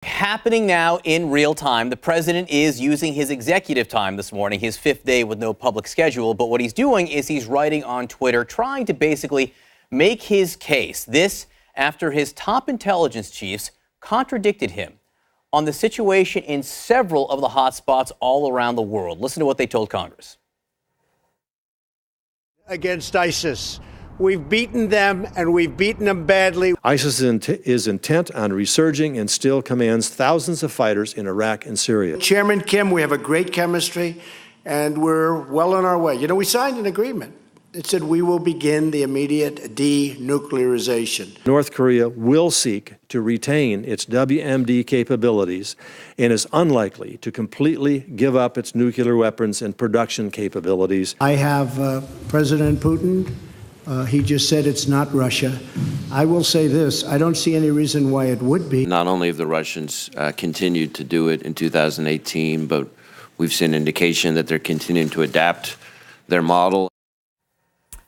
Happening now in real time. The president is using his executive time this morning, his fifth day with no public schedule. But what he's doing is he's writing on Twitter, trying to basically make his case. This after his top intelligence chiefs contradicted him on the situation in several of the hotspots all around the world. Listen to what they told Congress. Against ISIS. We've beaten them, and we've beaten them badly. ISIS is intent on resurging and still commands thousands of fighters in Iraq and Syria. Chairman Kim, we have a great chemistry, and we're well on our way. You know, we signed an agreement. It said we will begin the immediate denuclearization. North Korea will seek to retain its WMD capabilities and is unlikely to completely give up its nuclear weapons and production capabilities. I have President Putin. He just said it's not Russia. I will say this. I don't see any reason why it would be. Not only have the Russians continued to do it in 2018, but we've seen indication that they're continuing to adapt their model.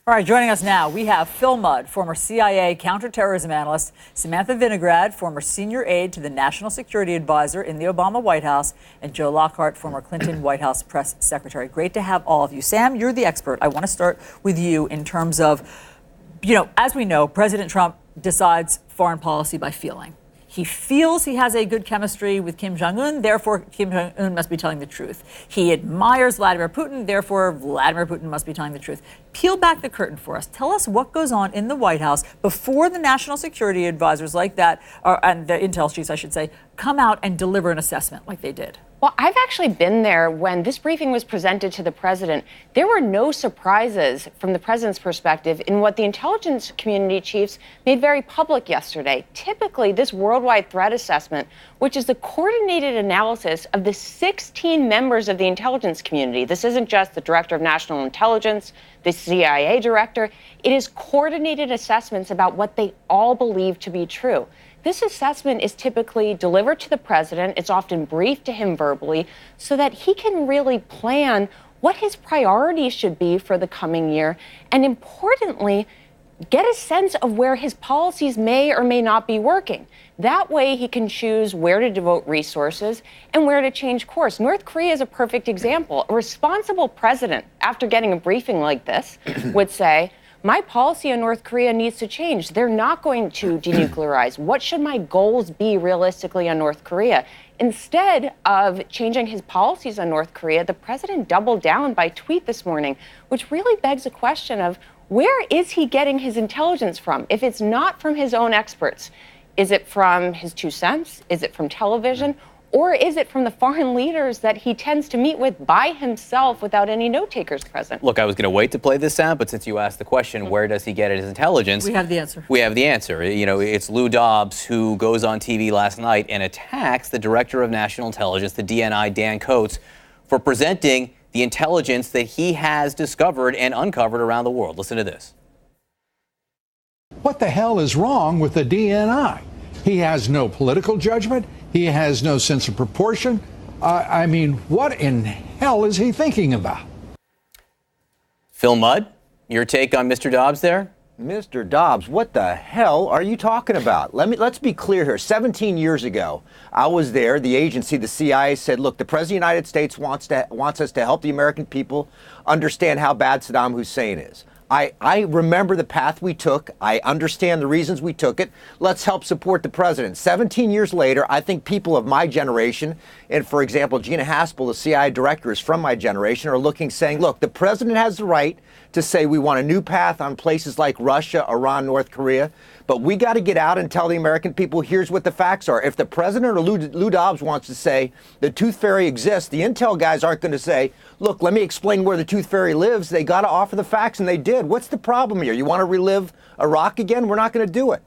All right, joining us now, we have Phil Mudd, former CIA counterterrorism analyst, Samantha Vinograd, former senior aide to the National Security Advisor in the Obama White House, and Joe Lockhart, former Clinton White House press secretary. Great to have all of you. Sam, you're the expert. I want to start with you in terms of, as we know, President Trump decides foreign policy by feeling. He feels he has a good chemistry with Kim Jong-un, therefore Kim Jong-un must be telling the truth. He admires Vladimir Putin, therefore Vladimir Putin must be telling the truth. Peel back the curtain for us. Tell us what goes on in the White House before the national security advisors like that, and the intel chiefs, I should say, come out and deliver an assessment like they did. Well, I've actually been there when this briefing was presented to the president. There were no surprises from the president's perspective in what the intelligence community chiefs made very public yesterday. Typically, this worldwide threat assessment, which is the coordinated analysis of the 16 members of the intelligence community. This isn't just the director of national intelligence, the CIA director. It is coordinated assessments about what they all believe to be true. This assessment is typically delivered to the president. It's often briefed to him verbally so that he can really plan what his priorities should be for the coming year. And importantly, get a sense of where his policies may or may not be working. That way he can choose where to devote resources and where to change course. North Korea is a perfect example. A responsible president, after getting a briefing like this, would say, my policy on North Korea needs to change. They're not going to denuclearize. What should my goals be realistically on North Korea? Instead of changing his policies on North Korea, the president doubled down by tweet this morning, which really begs a question of where is he getting his intelligence from? If it's not from his own experts, is it from his 2 cents? Is it from television? Or is it from the foreign leaders that he tends to meet with by himself without any note-takers present? Look, I was going to wait to play this sound, but since you asked the question, where does he get his intelligence? We have the answer. We have the answer. It's Lou Dobbs who goes on TV last night and attacks the director of national intelligence, the DNI, Dan Coats, for presenting the intelligence that he has discovered and uncovered around the world. Listen to this. What the hell is wrong with the DNI? He has no political judgment. He has no sense of proportion. I mean, what in hell is he thinking about? Phil Mudd, your take on Mr. Dobbs there? Mr. Dobbs, what the hell are you talking about? Let's be clear here. 17 years ago, I was there. The agency, the CIA, said, look, the President of the United States wants us to help the American people understand how bad Saddam Hussein is. I remember the path we took. I understand the reasons we took it. Let's help support the president. 17 years later, I think people of my generation, and for example, Gina Haspel, the CIA director, is from my generation, are looking, saying, look, the president has the right to say we want a new path on places like Russia, Iran, North Korea. But we got to get out and tell the American people, here's what the facts are. If the president or Lou Dobbs wants to say the tooth fairy exists, the intel guys aren't going to say, look, let me explain where the tooth fairy lives. They got to offer the facts, and they did. What's the problem here? You want to relive Iraq again? We're not going to do it.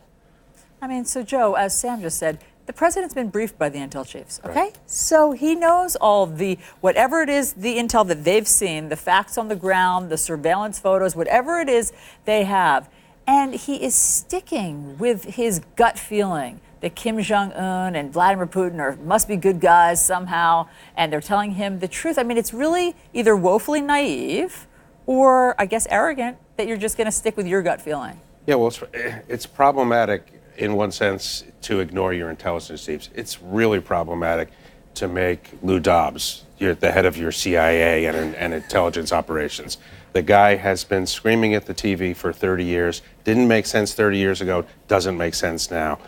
I mean, so Joe, as Sam just said, the president's been briefed by the intel chiefs, okay? Right. So he knows all the, whatever it is, the intel that they've seen, the facts on the ground, the surveillance photos, whatever it is they have. And he is sticking with his gut feeling that Kim Jong-un and Vladimir Putin must be good guys somehow, and they're telling him the truth. I mean, it's really either woefully naive or, I guess, arrogant that you're just going to stick with your gut feeling. Yeah, well, it's problematic in one sense, to ignore your intelligence chiefs. It's really problematic to make Lou Dobbs the head of your CIA and intelligence operations. The guy has been screaming at the TV for 30 years. Didn't make sense 30 years ago. Doesn't make sense now.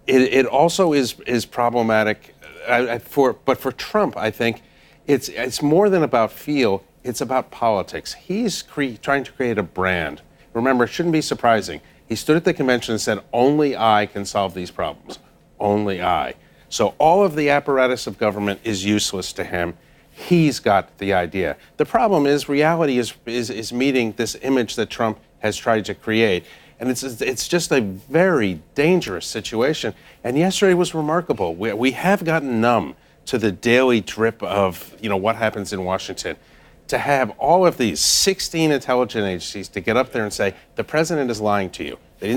It also is problematic but for Trump, I think it's more than about feel. It's about politics. He's trying to create a brand. Remember, it shouldn't be surprising. He stood at the convention and said, only I can solve these problems. Only I. So all of the apparatus of government is useless to him. He's got the idea. The problem is reality is meeting this image that Trump has tried to create. And it's just a very dangerous situation. And yesterday was remarkable. We have gotten numb to the daily drip of what happens in Washington. To have all of these 16 intelligence agencies to get up there and say, the president is lying to you. They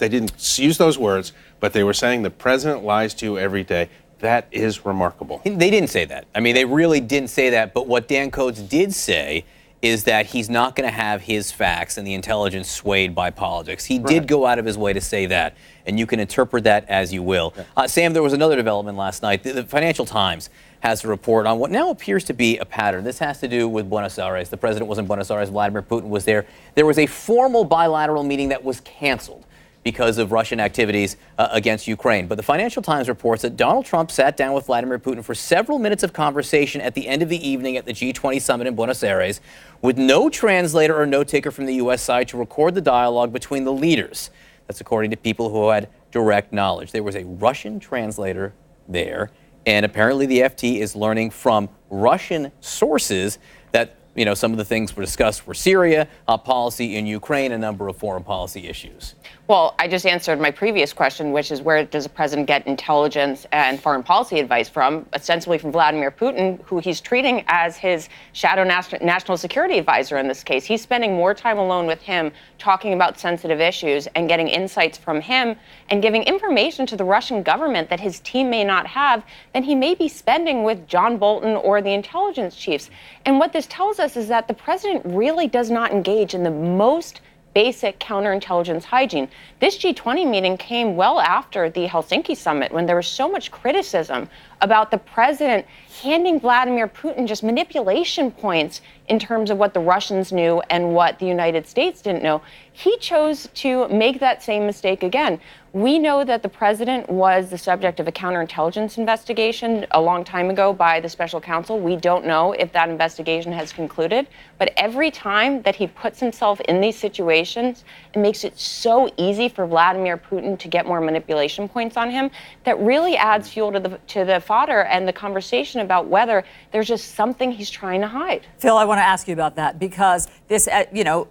didn't use those words, but they were saying the president lies to you every day. That is remarkable. They didn't say that. I mean, they really didn't say that. But what Dan Coats did say is that he's not going to have his facts and the intelligence swayed by politics. He did go out of his way to say that, and you can interpret that as you will. Sam, there was another development last night. The Financial Times has a report on what now appears to be a pattern. This has to do with Buenos Aires. The president was in Buenos Aires. Vladimir Putin was there. There was a formal bilateral meeting that was canceled because of Russian activities against Ukraine. But the Financial Times reports that Donald Trump sat down with Vladimir Putin for several minutes of conversation at the end of the evening at the G20 summit in Buenos Aires with no translator or note taker from the U.S. side to record the dialogue between the leaders. That's according to people who had direct knowledge. There was a Russian translator there, and apparently the FT is learning from Russian sources that some of the things were discussed were Syria, policy in Ukraine, a number of foreign policy issues. Well, I just answered my previous question, which is where does the president get intelligence and foreign policy advice from? Ostensibly from Vladimir Putin, who he's treating as his shadow national security advisor in this case. He's spending more time alone with him, talking about sensitive issues and getting insights from him and giving information to the Russian government that his team may not have than he may be spending with John Bolton or the intelligence chiefs. And what this tells us is that the president really does not engage in the most basic counterintelligence hygiene. This G20 meeting came well after the Helsinki summit when there was so much criticism about the president handing Vladimir Putin just manipulation points in terms of what the Russians knew and what the United States didn't know. He chose to make that same mistake again. We know that the president was the subject of a counterintelligence investigation a long time ago by the special counsel. We don't know if that investigation has concluded, but every time that he puts himself in these situations, it makes it so easy for Vladimir Putin to get more manipulation points on him that really adds fuel to the fodder and the conversation about whether there's just something he's trying to hide. Phil, I want to ask you about that because this,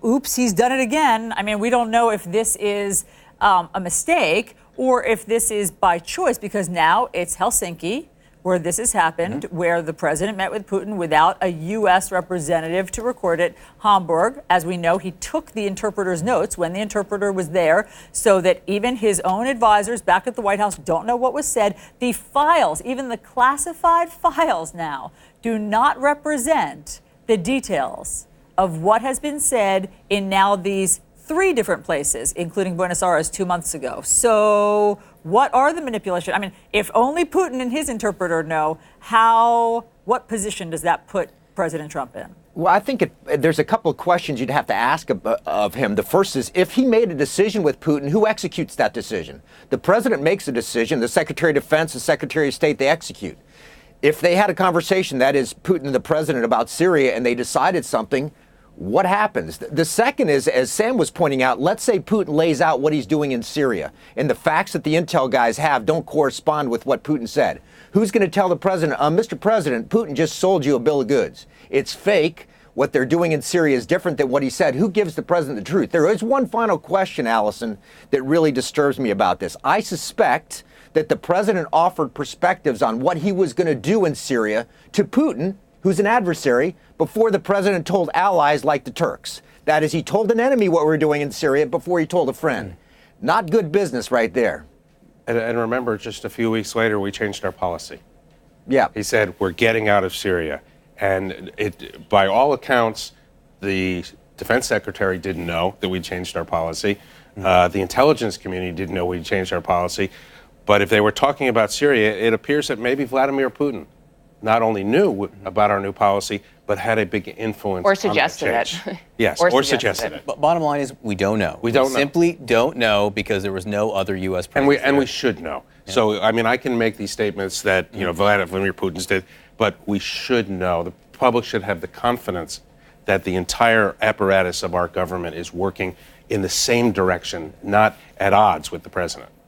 oops, he's done it again. I mean, we don't know if this is a mistake or if this is by choice, because now it's Helsinki where this has happened, where the president met with Putin without a U.S. representative to record it. Hamburg, as we know, he took the interpreter's notes when the interpreter was there so that even his own advisors back at the White House don't know what was said. The files, even the classified files now, do not represent the details of what has been said in now these 3 different places, including Buenos Aires 2 months ago. So what are the manipulations? I mean, if only Putin and his interpreter know, what position does that put President Trump in? Well, I think there's a couple of questions you'd have to ask of him. The first is, if he made a decision with Putin, who executes that decision? The president makes a decision. The Secretary of Defense, the Secretary of State, they execute. If they had a conversation, that is Putin and the president, about Syria, and they decided something, what happens? The second is, as Sam was pointing out, let's say Putin lays out what he's doing in Syria, and the facts that the intel guys have don't correspond with what Putin said. Who's going to tell the president, Mr. President, Putin just sold you a bill of goods. It's fake. What they're doing in Syria is different than what he said. Who gives the president the truth? There is one final question, Allison, that really disturbs me about this. I suspect that the president offered perspectives on what he was going to do in Syria to Putin, who's an adversary, before the president told allies like the Turks. That is, he told an enemy what we're doing in Syria before he told a friend. Not good business right there. And remember, just a few weeks later, we changed our policy. Yeah. He said, we're getting out of Syria. And by all accounts, the defense secretary didn't know that we changed our policy. The intelligence community didn't know we'd changed our policy. But if they were talking about Syria, it appears that maybe Vladimir Putin not only knew about our new policy, but had a big influence Or on suggested that change. it. Yes, or suggested it. But bottom line is, we don't know. We don't know. Simply don't know because there was no other U.S. president. And we should know. Yeah. So, I mean, I can make these statements that, Vladimir Putin's did, but we should know. The public should have the confidence that the entire apparatus of our government is working in the same direction, not at odds with the president.